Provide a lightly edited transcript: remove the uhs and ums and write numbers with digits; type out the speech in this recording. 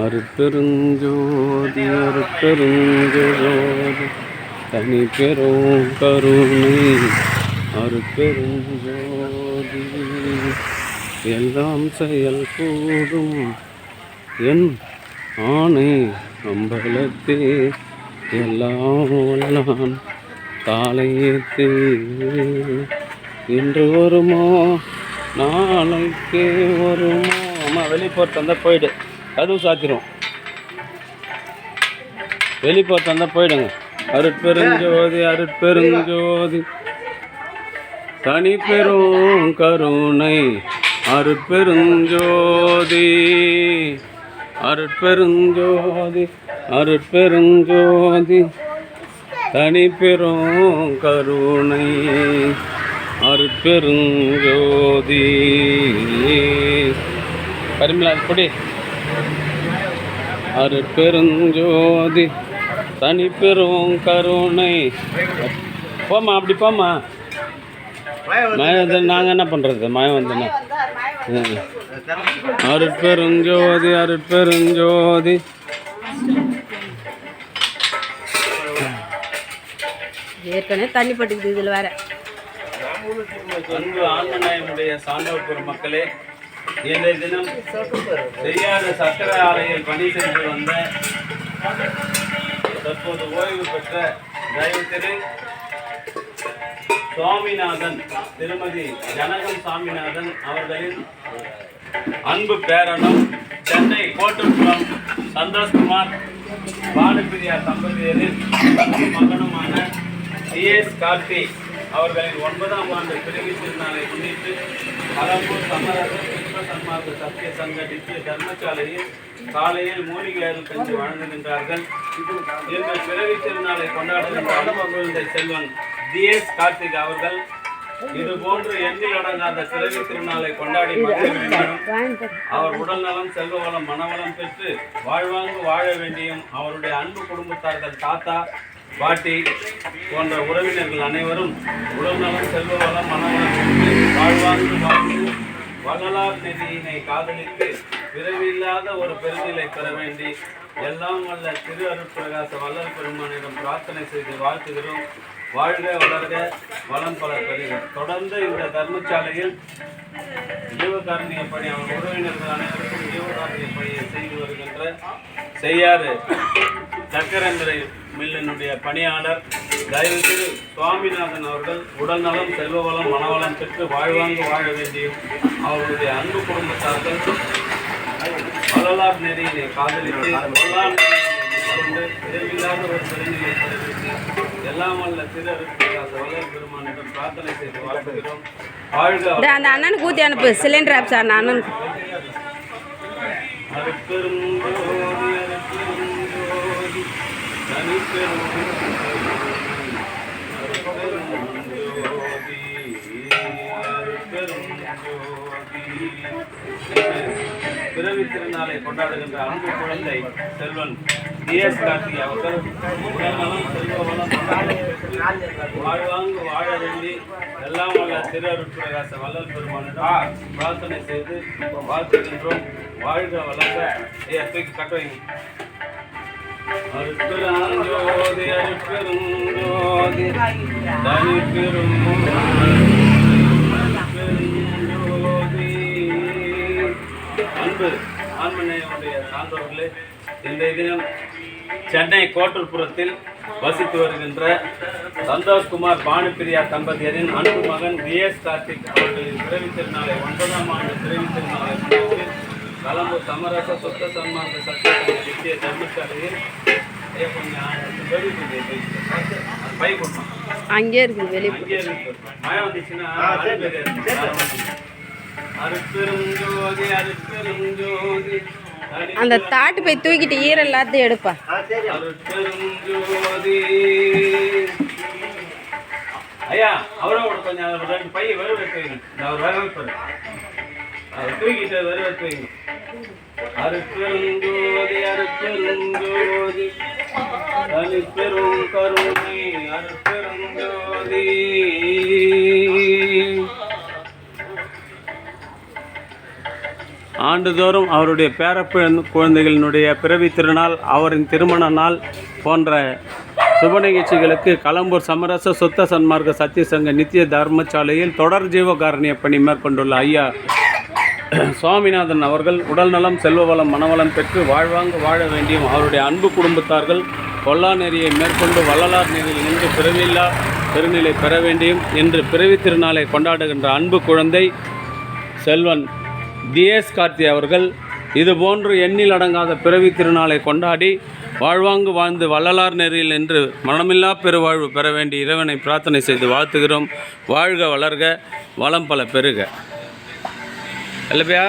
அருட்பெருஞ்சோதி அருட்பெருஞ்சோதி தனி பெரும் கருணை அருட்பெருஞ்சோதி எல்லாம் செயல் கூடும் என் ஆணை அம்பலத்தே எல்லாம் வல்லான் தாளையேத்தே இன்று வருமோ நாளைக்கே வருமோ. அம்மா வெளியே போட்டு வந்தால் போயிடு, அதுவும் சாத்திரும். வெளியே போட்டு வந்தால் போயிடுங்க. அருட்பெருஞ்சோதி அருட்பெருஞ்சோதி தனி பெரும் கருணை அருட்பெருஞ்சோதி அருட்பெருஞ்சோதி அருட்பெருஞ்சோதி தனி பெரும் கருணை அருட்பெருஞ்சோதி. கரிமலா படி. அருட்பெருஞ்சோதி தனி பெரும் கருணை. போம்மா, அப்படி போம்மா. மழை வந்து நாங்கள் என்ன பண்ணுறது? மழை வந்தோன்னா அருட்பெருஞ்சோதி அருட்பெருஞ்சோதி. ஏற்கனவே தண்ணி பட்டுக்குது. இதில் வேற அன்பு ஆன்மநாயனுடைய சான்றோர் மக்களே, இன்றைய தினம் செய்யாத சக்கரை ஆலையில் பணி செய்து வந்த தற்போது ஓய்வு பெற்ற தயவுத்திரு சுவாமிநாதன், திருமதி ஜனகம் சாமிநாதன் அவர்களின் அன்பு பேரனும் சென்னை கோட்டூர்புரம் சந்தோஷ்குமார் பானுப்பிரியா தம்பதியரின் மகனுமான டிஎஸ் கார்த்திக் அவர்களின் 9ஆம் ஆண்டு பிறவி திருநாளை முன்னிட்டு அலம்பூர் சமரச விஸ்வ சன்மார்க்க சத்திய சங்க நித்திய தர்மசாலையில் காலையில் மூலிகை அருள் சென்று வழங்குகின்றார்கள். இன்று பிறவி திருநாளை கொண்டாடுகின்ற அனுபவ செல்வன் டிஎஸ் கார்த்திக் அவர்கள் இதுபோன்று எண்ணில் அடங்காத பிறவி திருநாளை கொண்டாடி மகிழ வேண்டும். அவர் உடல் நலம், செல்வ வளம், மனவளம் பெற்று வாழ்வாங்கு வாழ வேண்டியும் அவருடைய அன்பு குடும்பத்தார்கள், தாத்தா பாட்டி போன்ற உறவினர்கள் அனைவரும் உடல் நலம், செல்வ வளம், மனவளம் பெற்று வாழ்வாங்கு வாழ்ந்து வள்ளலார் நெறியினை காதலித்து பிறவியில்லாத ஒரு பெருநிலை பெற வேண்டி எல்லாம் வல்ல திரு அருட்பிரகாச வள்ளல் பெருமானிடம் பிரார்த்தனை செய்து வாழ்த்துகிறோம். வாழ்க வளர்க, வளம் பல பெறுக. தொடர்ந்து இந்த தர்மசாலையில் ஜீவகாரணிய பணி அவர் உறவினர்கள் அனைவருக்கும் ஜீவகாரணிய பணியை செய்து வருகின்ற செய்யாறு சக்கரந்திரை மில்லினுடைய பணியாளர் தயவு திரு சுவாமிநாதன் அவர்கள் உடல் நலம், செல்வ வளம், மனவளம் பெற்று வாழ்வாங்கு வாழ வேண்டியும் அவருடைய அன்பு குடும்பத்தார்கள் வள்ளலார் நெறியினை காதலித்து வள்ளலார் விரைவில்லாத ஒரு பெருநிலை தெரிவித்து எல்லாம் வல்ல திரு அருட்பிரகாச வள்ளல் பெருமானிடம் பிரார்த்தனை செய்து வாழ்த்துகிறோம். வாழ்க. அந்த அண்ணனுக்கு ஊற்றி அனுப்பு, சிலிண்டர் ஆப்ஸ் அந்த அண்ணனுக்கு. அருட்பெருஞ்சோதி அருட்பெருஞ்சோதி தனி பெரும் அருட்பெருஞ்சோதி அருட்பெருஞ்சோதி. பிறவி திருநாளை கொண்டாடுகின்ற அன்பு குழந்தை செல்வன் டிஎஸ் கார்த்திக் அவர்கள் உடல்நலம், செல்வ வளம், வாழ்வாங்கு வாழ வேண்டி எல்லாம் வல்ல திரு அருட்பிரகாச வள்ளல் பெருமானிடம் பிரார்த்தனை செய்து வாழ்த்துகின்றோம். வாழ்க வளர்க. தூக்கி கட்ட வைங்க. அருட்பெருஞ்சோதி அருட்பெருஞ்சோதி தனி பெரும் அன்பு ஆன்மநேயனுடைய சான்றோர்களே, இன்றைய தினம் சென்னை கோட்டூர்புரத்தில் வசித்து வருகின்ற சந்தோஷ்குமார் பானுப்பிரியா தம்பதியரின் அன்பு மகன் டிஎஸ் கார்த்திக் அவர்களின் பிறவி திருநாளை 9ஆம் ஆண்டு பிறவி திருநாளை முன்னிட்டு கலம்பூர் சமரச சொத்த சன்மார்க்க சத்திய நித்திய தர்மசாலையில் பை கொடுப்பான். அங்கே இருக்குது, வெளியே அங்கே இருக்கு. மழை வந்துச்சுன்னா அருட்பெருஞ்சோதி அருட்பெருஞ்சோதி. அந்த தாட்டு போய் தூக்கிட்டு ஈரம் எல்லாத்தையும் எடுப்பா. அருட்பெருஞ்சோதி. ஐயா, அவரோட கொஞ்சம் 2 பை வெறு வைக்க வைங்க. அவர் வேற வைப்பாரு, அவர் தூக்கிட்டு வெறு வைக்க வைங்க. அருட்பெருஞ்சோதி அருட்பெருஞ்சோதி தனி பெரும் கருணை அருட்பெருஞ்சோதி. ஆண்டுதோறும் அவருடைய குழந்தைகளினுடைய பிறவி திருநாள், அவரின் திருமண நாள் போன்ற சுப நிகழ்ச்சிகளுக்கு களம்பூர் சமரச சுத்த சன்மார்க்க சத்திய சங்க நித்திய தர்மசாலையில் தொடர் ஜீவகாரணிய பணி மேற்கொண்டுள்ள ஐயா சுவாமிநாதன் அவர்கள் உடல்நலம், செல்வவளம், மனவளம் பெற்று வாழ்வாங்க வாழ வேண்டியும் அவருடைய அன்பு குடும்பத்தார்கள் கொல்லா நெறியை மேற்கொண்டு வள்ளலார் நெறியில் நின்று பிறவில்லா பெருநிலை பெற வேண்டியும் என்று பிறவி திருநாளை கொண்டாடுகின்ற அன்பு குழந்தை செல்வன் டிஎஸ் கார்த்தி அவர்கள் இதுபோன்று எண்ணில் அடங்காத பிறவி திருநாளை கொண்டாடி வாழ்வாங்கு வாழ்ந்து வள்ளலார் நெறியில் என்று மனமில்லா பெருவாழ்வு பெற வேண்டி இறைவனை பிரார்த்தனை செய்து வாழ்த்துகிறோம். வாழ்க வளர்க, வளம் பல பெருக. இல்லையா?